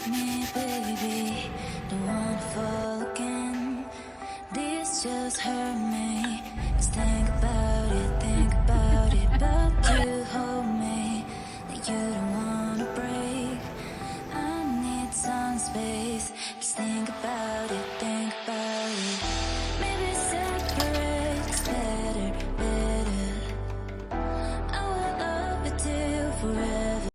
me, baby. Don't wanna fall again. This just hurt me. Just think about it, but you hold me like you don't wanna break. I need some space. Just think about it, think about it. Maybe separate's better, better. I will love you till forever.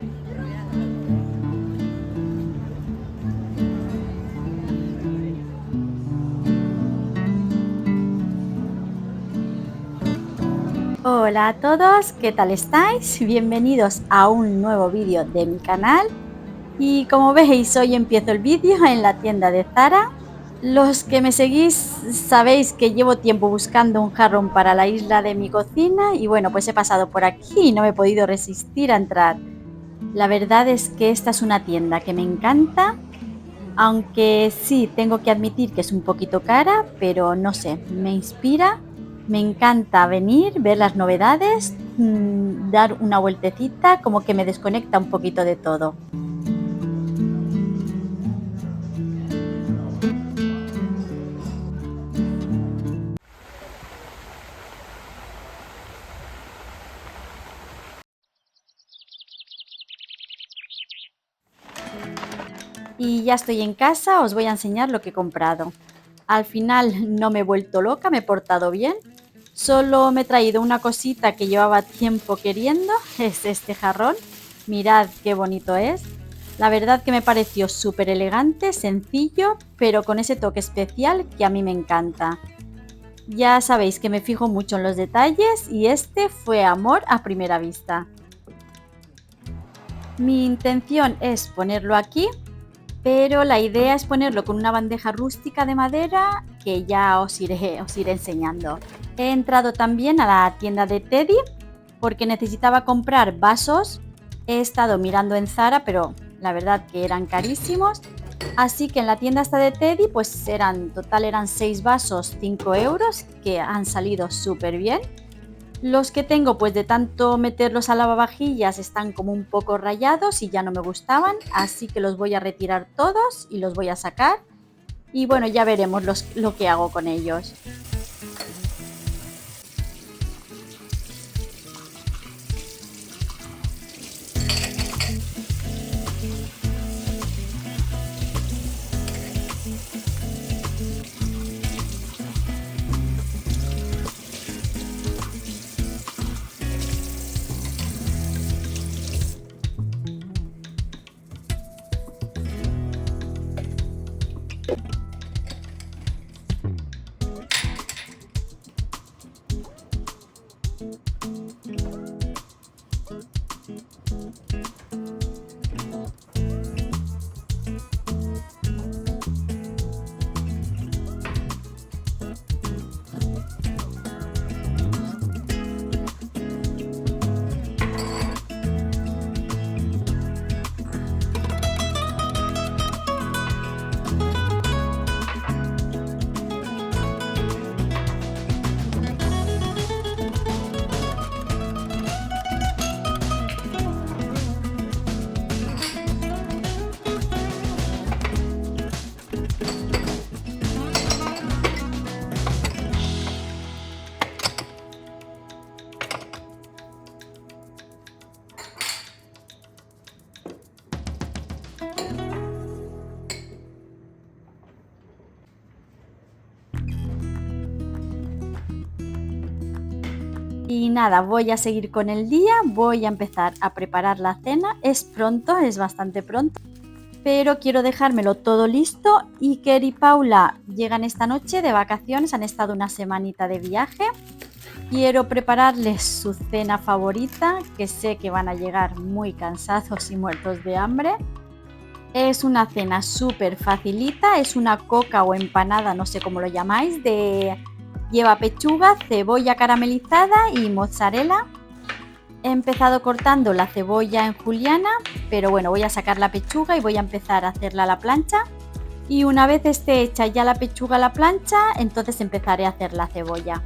Hola a todos, ¿qué tal estáis? Bienvenidos a un nuevo vídeo de mi canal y como veis hoy empiezo el vídeo en la tienda de Zara. Los que me seguís sabéis que llevo tiempo buscando un jarrón para la isla de mi cocina y bueno, pues he pasado por aquí y no me he podido resistir a entrar. La verdad es que esta es una tienda que me encanta, aunque sí tengo que admitir que es un poquito cara, pero no sé, me inspira. Me encanta venir, ver las novedades, dar una vueltecita, como que me desconecta un poquito de todo. Y ya estoy en casa, os voy a enseñar lo que he comprado. Al final no me he vuelto loca, me he portado bien. Solo me he traído una cosita que llevaba tiempo queriendo, es este jarrón. Mirad qué bonito es. La verdad que me pareció súper elegante, sencillo, pero con ese toque especial que a mí me encanta. Ya sabéis que me fijo mucho en los detalles y este fue amor a primera vista. Mi intención es ponerlo aquí, pero la idea es ponerlo con una bandeja rústica de madera que ya os iré enseñando. He entrado también a la tienda de Teddy porque necesitaba comprar vasos. He estado mirando en Zara, pero la verdad que eran carísimos. Así que en la tienda esta de Teddy, pues eran 6 vasos, 5 euros, que han salido súper bien. Los que tengo, pues de tanto meterlos a lavavajillas, están como un poco rayados y ya no me gustaban, así que los voy a retirar todos y los voy a sacar. Y bueno, ya veremos lo que hago con ellos. Y nada, voy a seguir con el día, voy a empezar a preparar la cena. Es pronto, es bastante pronto, pero quiero dejármelo todo listo. Iker y Paula llegan esta noche de vacaciones, han estado una semanita de viaje. Quiero prepararles su cena favorita, que sé que van a llegar muy cansados y muertos de hambre. Es una cena súper facilita, es una coca o empanada, no sé cómo lo llamáis, lleva pechuga, cebolla caramelizada y mozzarella. He empezado cortando la cebolla en juliana, pero bueno, voy a sacar la pechuga y voy a empezar a hacerla a la plancha. Y una vez esté hecha ya la pechuga a la plancha, entonces empezaré a hacer la cebolla.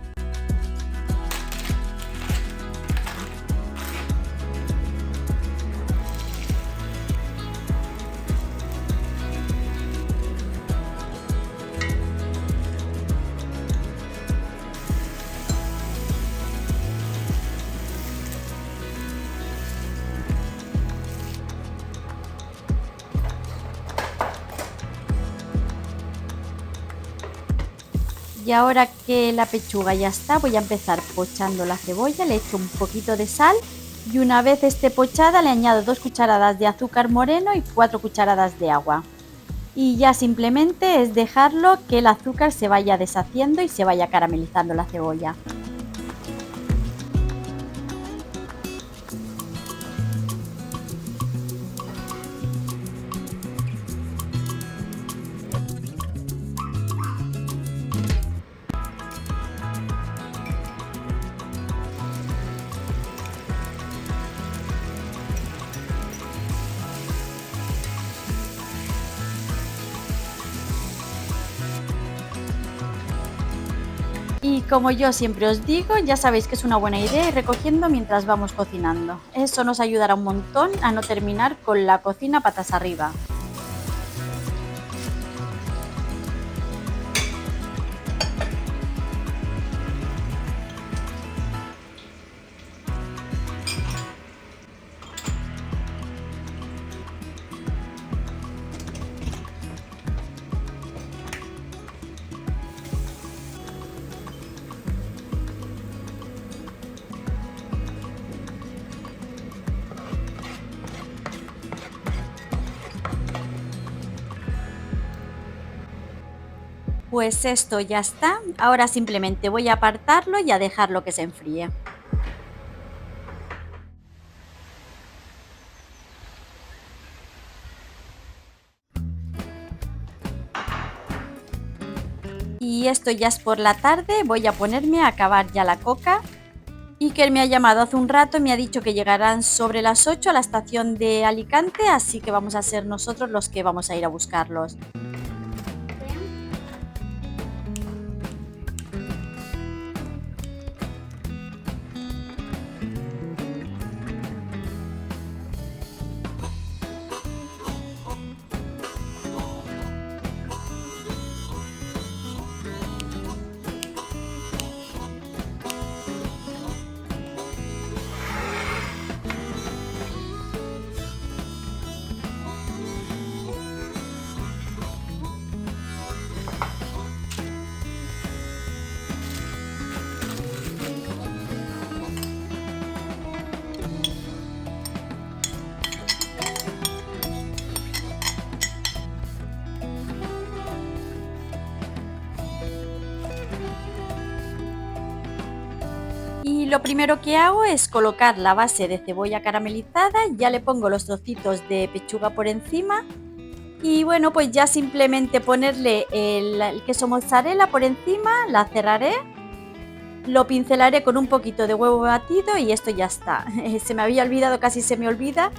Y ahora que la pechuga ya está, voy a empezar pochando la cebolla. Le echo un poquito de sal y una vez esté pochada le añado 2 cucharadas de azúcar moreno y 4 cucharadas de agua. Y ya simplemente es dejarlo que el azúcar se vaya deshaciendo y se vaya caramelizando la cebolla. Y como yo siempre os digo, ya sabéis que es una buena idea ir recogiendo mientras vamos cocinando. Eso nos ayudará un montón a no terminar con la cocina patas arriba. Pues esto ya está. Ahora simplemente voy a apartarlo y a dejarlo que se enfríe. Y esto ya es por la tarde, voy a ponerme a acabar ya la coca. Iker me ha llamado hace un rato y me ha dicho que llegarán sobre las 8 a la estación de Alicante, así que vamos a ser nosotros los que vamos a ir a buscarlos. Y lo primero que hago es colocar la base de cebolla caramelizada, ya le pongo los trocitos de pechuga por encima y bueno, pues ya simplemente ponerle el queso mozzarella por encima, la cerraré, lo pincelaré con un poquito de huevo batido y esto ya está. Se me había olvidado, casi se me olvida,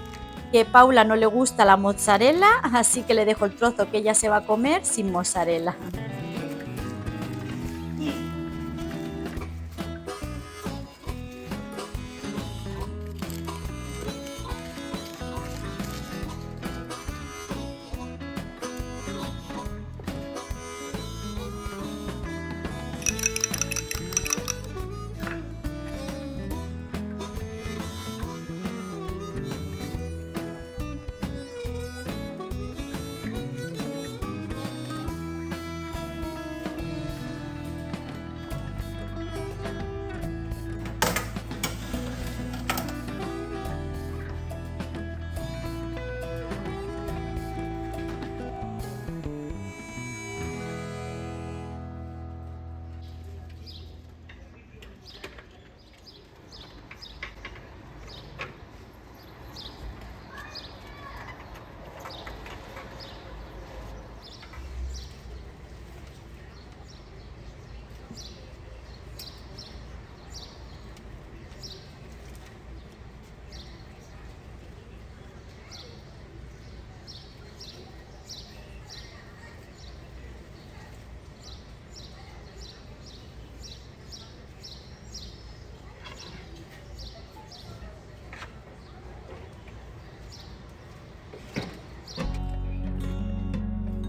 que a Paula no le gusta la mozzarella, así que le dejo el trozo que ella se va a comer sin mozzarella.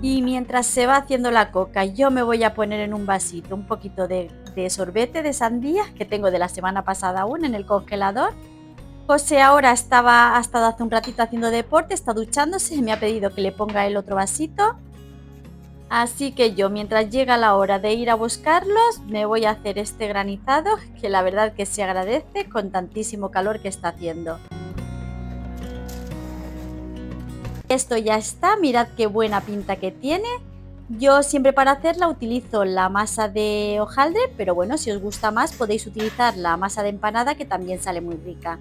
Y mientras se va haciendo la coca, yo me voy a poner en un vasito un poquito de sorbete de sandía que tengo de la semana pasada aún en el congelador. José ahora ha estado hace un ratito haciendo deporte, está duchándose y me ha pedido que le ponga el otro vasito. Así que yo, mientras llega la hora de ir a buscarlos, me voy a hacer este granizado, que la verdad que se agradece con tantísimo calor que está haciendo. Esto ya está, mirad qué buena pinta que tiene. Yo siempre para hacerla utilizo la masa de hojaldre, pero bueno, si os gusta más podéis utilizar la masa de empanada, que también sale muy rica.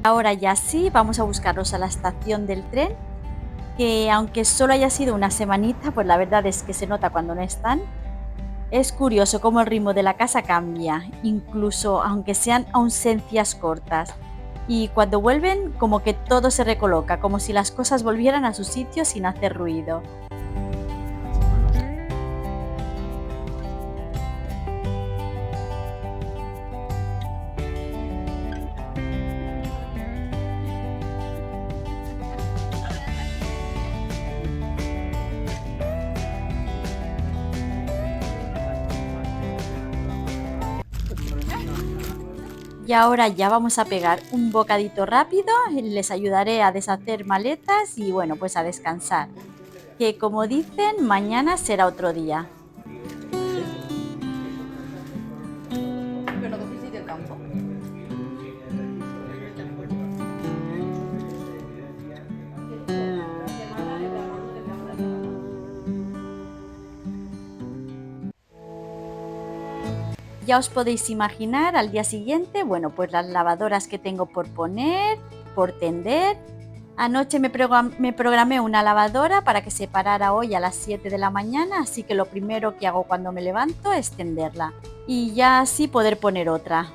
Ahora ya sí, vamos a buscarlos a la estación del tren, que aunque solo haya sido una semanita, pues la verdad es que se nota cuando no están. Es curioso cómo el ritmo de la casa cambia, incluso aunque sean ausencias cortas. Y cuando vuelven, como que todo se recoloca, como si las cosas volvieran a su sitio sin hacer ruido. Y ahora ya vamos a pegar un bocadito rápido, les ayudaré a deshacer maletas y bueno, pues a descansar. Que como dicen, mañana será otro día. Pero no cogiste del campo. Ya os podéis imaginar al día siguiente, bueno, pues las lavadoras que tengo por poner, por tender. Anoche me programé una lavadora para que se parara hoy a las 7 de la mañana, así que lo primero que hago cuando me levanto es tenderla y ya así poder poner otra.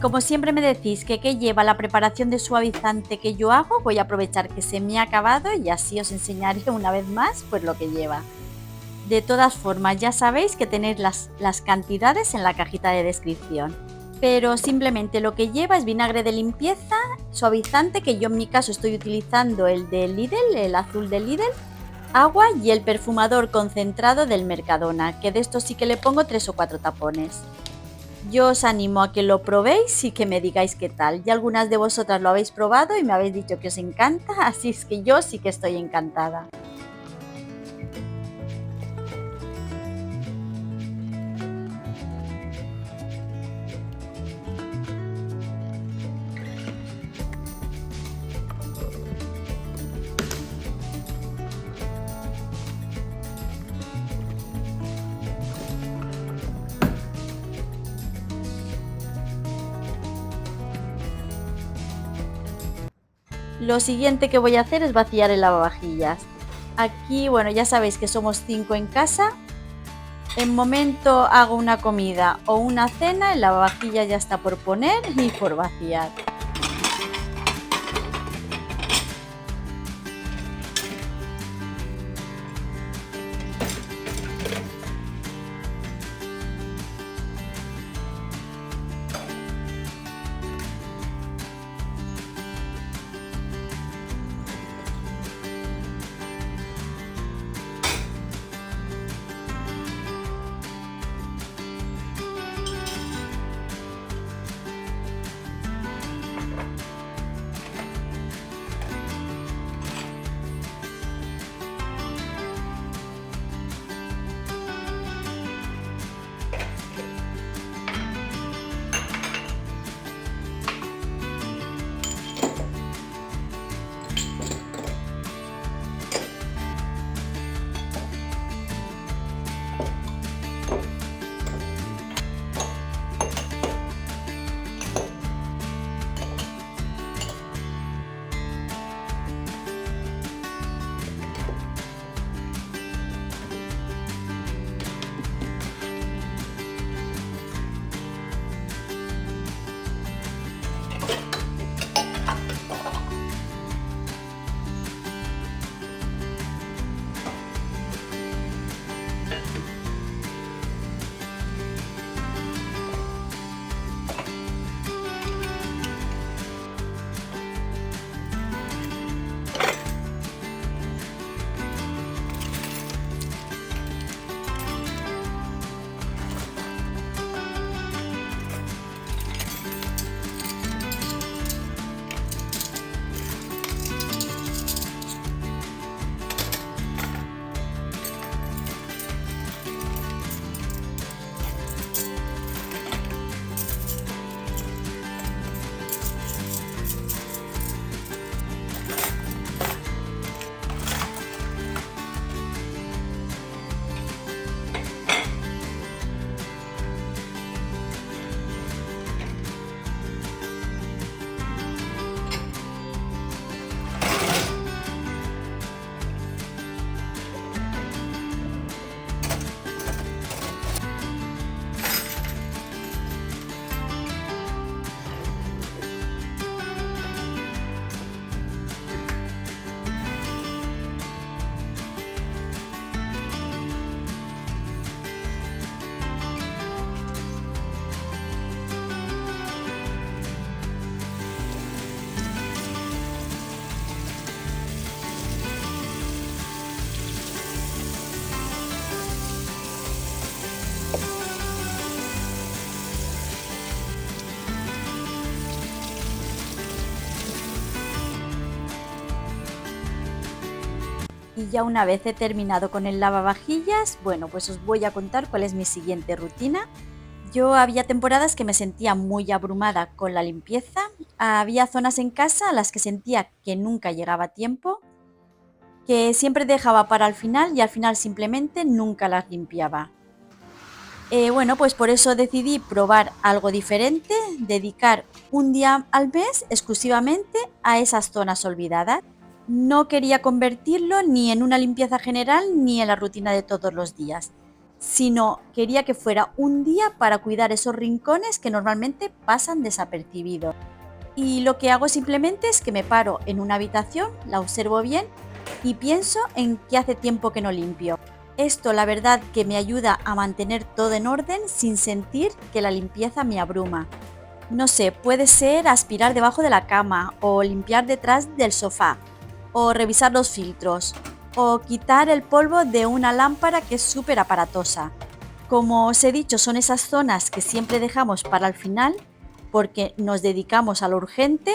Como siempre me decís que qué lleva la preparación de suavizante que yo hago, voy a aprovechar que se me ha acabado y así os enseñaré una vez más pues lo que lleva. De todas formas, ya sabéis que tenéis las cantidades en la cajita de descripción. Pero simplemente lo que lleva es vinagre de limpieza, suavizante, que yo en mi caso estoy utilizando el de Lidl, el azul de Lidl, agua y el perfumador concentrado del Mercadona, que de esto sí que le pongo 3 o 4 tapones. Yo os animo a que lo probéis y que me digáis qué tal. Ya algunas de vosotras lo habéis probado y me habéis dicho que os encanta, así es que yo sí que estoy encantada. Lo siguiente que voy a hacer es vaciar el lavavajillas. Aquí, bueno, ya sabéis que somos 5 en casa. En momento hago una comida o una cena, el lavavajillas ya está por poner y por vaciar. Y ya una vez he terminado con el lavavajillas, bueno, pues os voy a contar cuál es mi siguiente rutina. Yo había temporadas que me sentía muy abrumada con la limpieza, había zonas en casa a las que sentía que nunca llegaba a tiempo, que siempre dejaba para el final y al final simplemente nunca las limpiaba. Bueno, pues por eso decidí probar algo diferente, dedicar un día al mes exclusivamente a esas zonas olvidadas. No quería convertirlo ni en una limpieza general ni en la rutina de todos los días, sino quería que fuera un día para cuidar esos rincones que normalmente pasan desapercibidos. Y lo que hago simplemente es que me paro en una habitación, la observo bien y pienso en qué hace tiempo que no limpio. Esto la verdad que me ayuda a mantener todo en orden sin sentir que la limpieza me abruma. No sé, puede ser aspirar debajo de la cama o limpiar detrás del sofá o revisar los filtros o quitar el polvo de una lámpara que es súper aparatosa. Como os he dicho, son esas zonas que siempre dejamos para el final porque nos dedicamos a lo urgente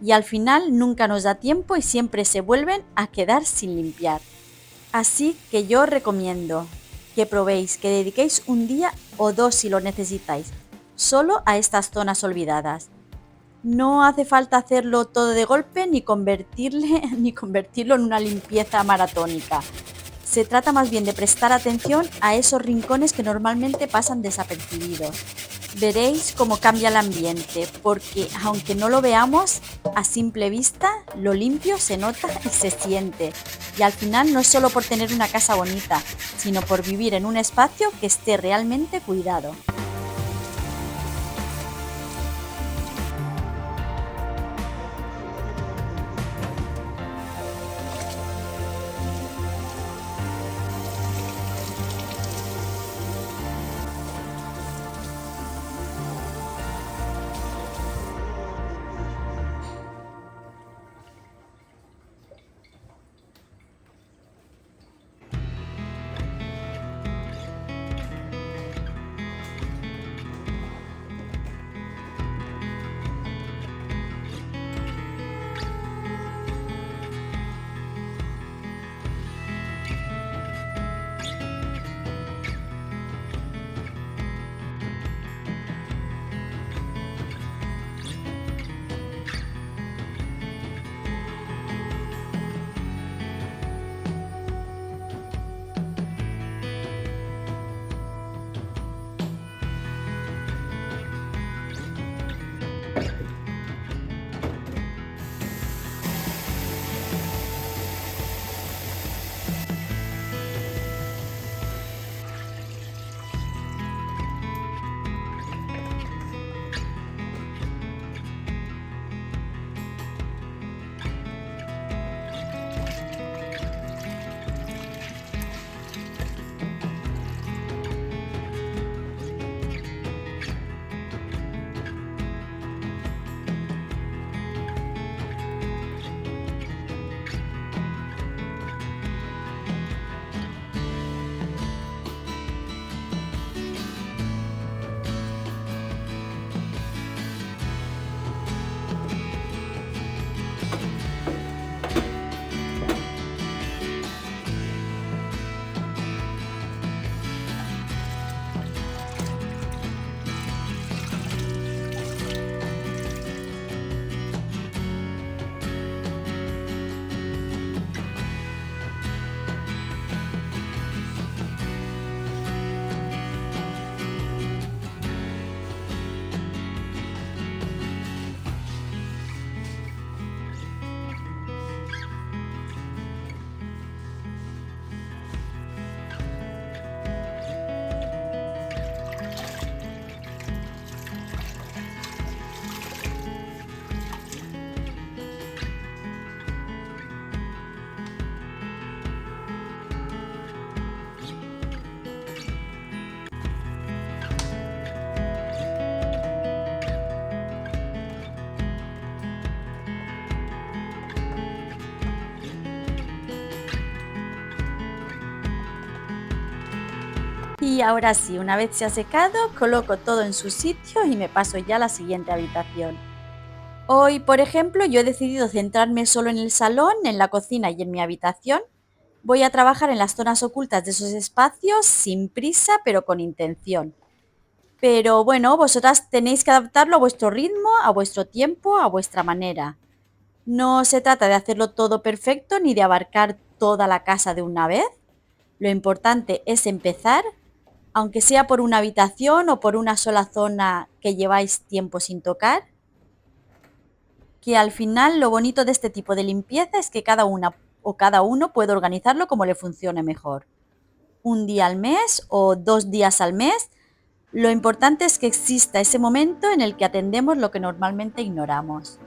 y al final nunca nos da tiempo y siempre se vuelven a quedar sin limpiar. Así que yo os recomiendo que probéis, que dediquéis un día o dos si lo necesitáis, solo a estas zonas olvidadas. No hace falta hacerlo todo de golpe ni convertirlo en una limpieza maratónica. Se trata más bien de prestar atención a esos rincones que normalmente pasan desapercibidos. Veréis cómo cambia el ambiente, porque aunque no lo veamos a simple vista, lo limpio se nota y se siente. Y al final no es solo por tener una casa bonita, sino por vivir en un espacio que esté realmente cuidado. Y ahora sí, una vez se ha secado, coloco todo en su sitio y me paso ya a la siguiente habitación. Hoy, por ejemplo, yo he decidido centrarme solo en el salón, en la cocina y en mi habitación. Voy a trabajar en las zonas ocultas de esos espacios sin prisa, pero con intención. Pero bueno, vosotras tenéis que adaptarlo a vuestro ritmo, a vuestro tiempo, a vuestra manera. No se trata de hacerlo todo perfecto ni de abarcar toda la casa de una vez. Lo importante es empezar, aunque sea por una habitación o por una sola zona que lleváis tiempo sin tocar, que al final lo bonito de este tipo de limpieza es que cada una o cada uno puede organizarlo como le funcione mejor. Un día al mes o 2 días al mes, lo importante es que exista ese momento en el que atendemos lo que normalmente ignoramos.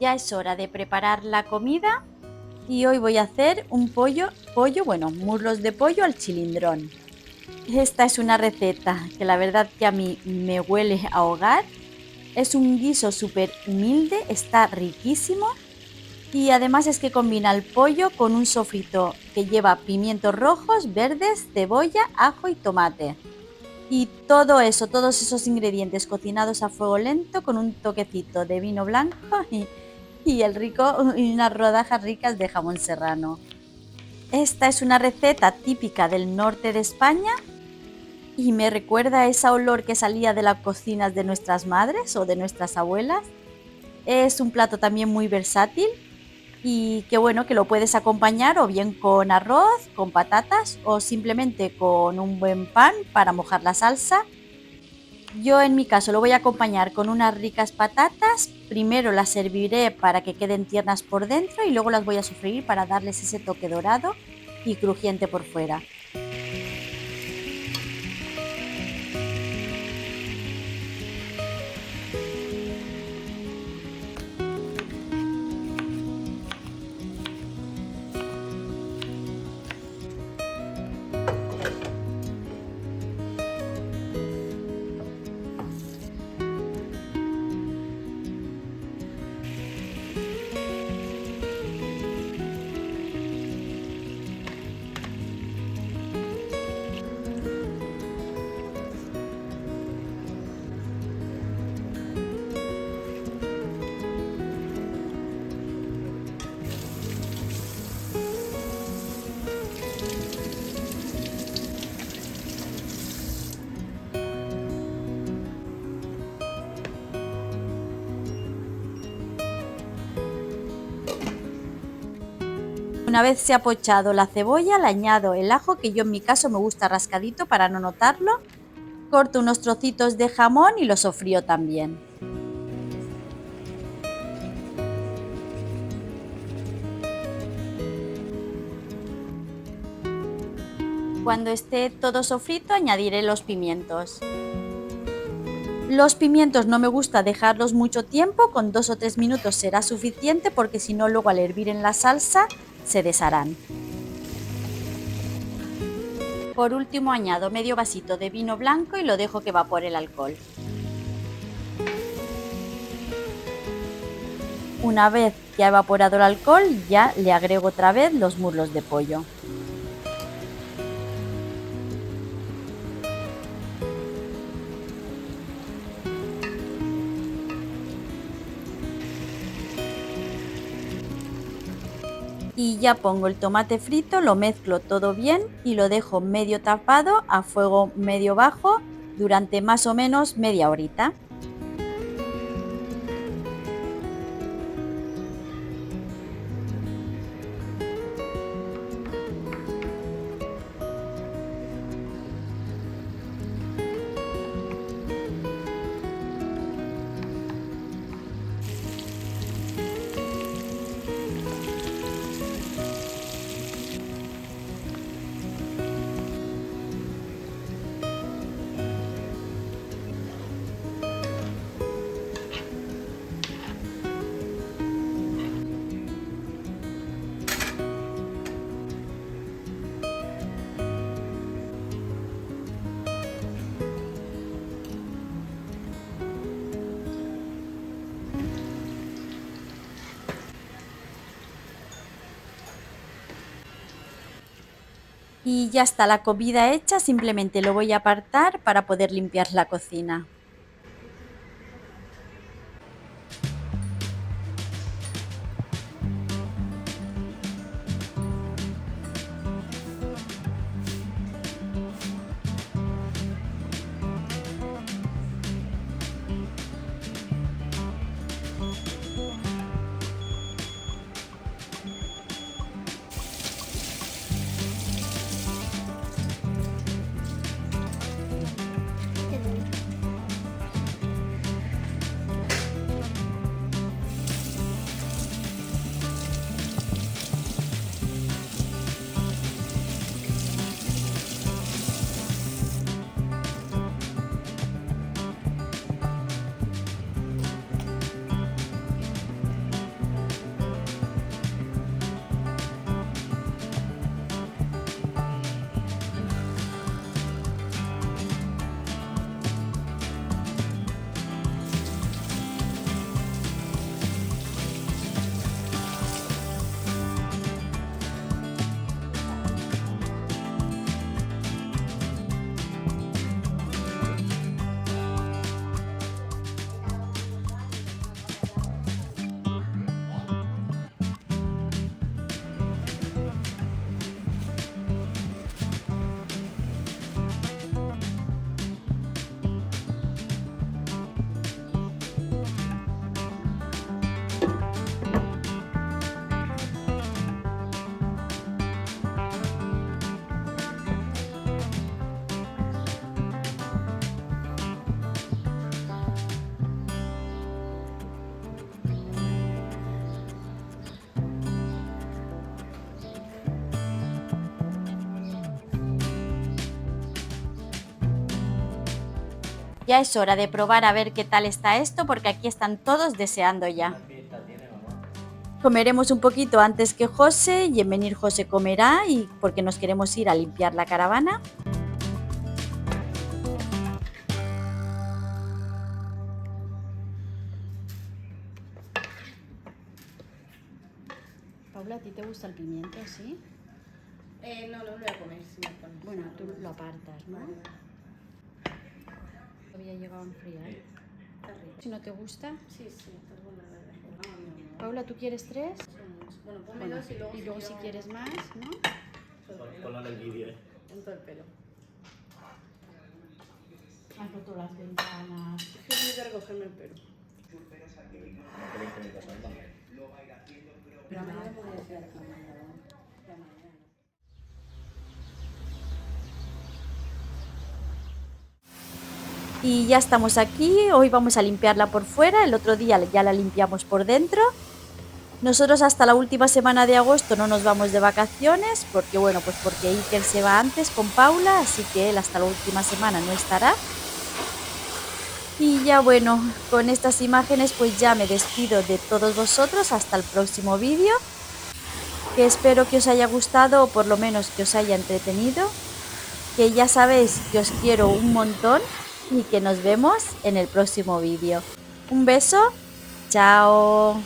ya es hora de preparar la comida y hoy voy a hacer un muslos de pollo al chilindrón. Esta es una receta que la verdad que a mí me huele a hogar. Es un guiso súper humilde, está riquísimo y además es que combina el pollo con un sofrito que lleva pimientos rojos, verdes, cebolla, ajo y tomate. Y todo eso, todos esos ingredientes cocinados a fuego lento con un toquecito de vino blanco y unas rodajas ricas de jamón serrano. Esta es una receta típica del norte de España y me recuerda a ese olor que salía de las cocinas de nuestras madres o de nuestras abuelas. Es un plato también muy versátil y que bueno, que lo puedes acompañar o bien con arroz, con patatas o simplemente con un buen pan para mojar la salsa. Yo en mi caso lo voy a acompañar con unas ricas patatas. Primero las serviré para que queden tiernas por dentro y luego las voy a sofreír para darles ese toque dorado y crujiente por fuera. Una vez se ha pochado la cebolla, le añado el ajo, que yo en mi caso me gusta rascadito para no notarlo. Corto unos trocitos de jamón y lo sofrío también. Cuando esté todo sofrito, añadiré los pimientos. Los pimientos no me gusta dejarlos mucho tiempo, con 2 o 3 minutos será suficiente porque si no luego al hervir en la salsa se desharán. Por último añado medio vasito de vino blanco y lo dejo que evapore el alcohol. Una vez que ha evaporado el alcohol ya le agrego otra vez los muslos de pollo. Y ya pongo el tomate frito, lo mezclo todo bien y lo dejo medio tapado a fuego medio bajo durante más o menos media horita. Y ya está la comida hecha, simplemente lo voy a apartar para poder limpiar la cocina. Ya es hora de probar a ver qué tal está esto, porque aquí están todos deseando ya. Comeremos un poquito antes que José, y en venir José comerá, y porque nos queremos ir a limpiar la caravana. Paula, ¿a ti te gusta el pimiento, sí? No lo voy a comer si me pones. Bueno, tú lo apartas, ¿no? Había llegado a enfriar. Está rico. Si no te gusta. Sí, está buena la verdad. No. Paula, ¿tú quieres 3? Bueno, ponme Bueno, dos y luego si quieres más, ¿no? Ponlo en el vídeo, En todo el pelo. Han roto las ventanas. Es que voy a recogerme el pelo. Pero mañana me voy a decir a la cámara. Y ya estamos aquí, hoy vamos a limpiarla por fuera, el otro día ya la limpiamos por dentro. Nosotros hasta la última semana de agosto no nos vamos de vacaciones, porque bueno, pues porque Iker se va antes con Paula, así que él hasta la última semana no estará. Y ya bueno, con estas imágenes pues ya me despido de todos vosotros hasta el próximo vídeo, que espero que os haya gustado o por lo menos que os haya entretenido, que ya sabéis que os quiero un montón y que nos vemos en el próximo vídeo. Un beso, chao.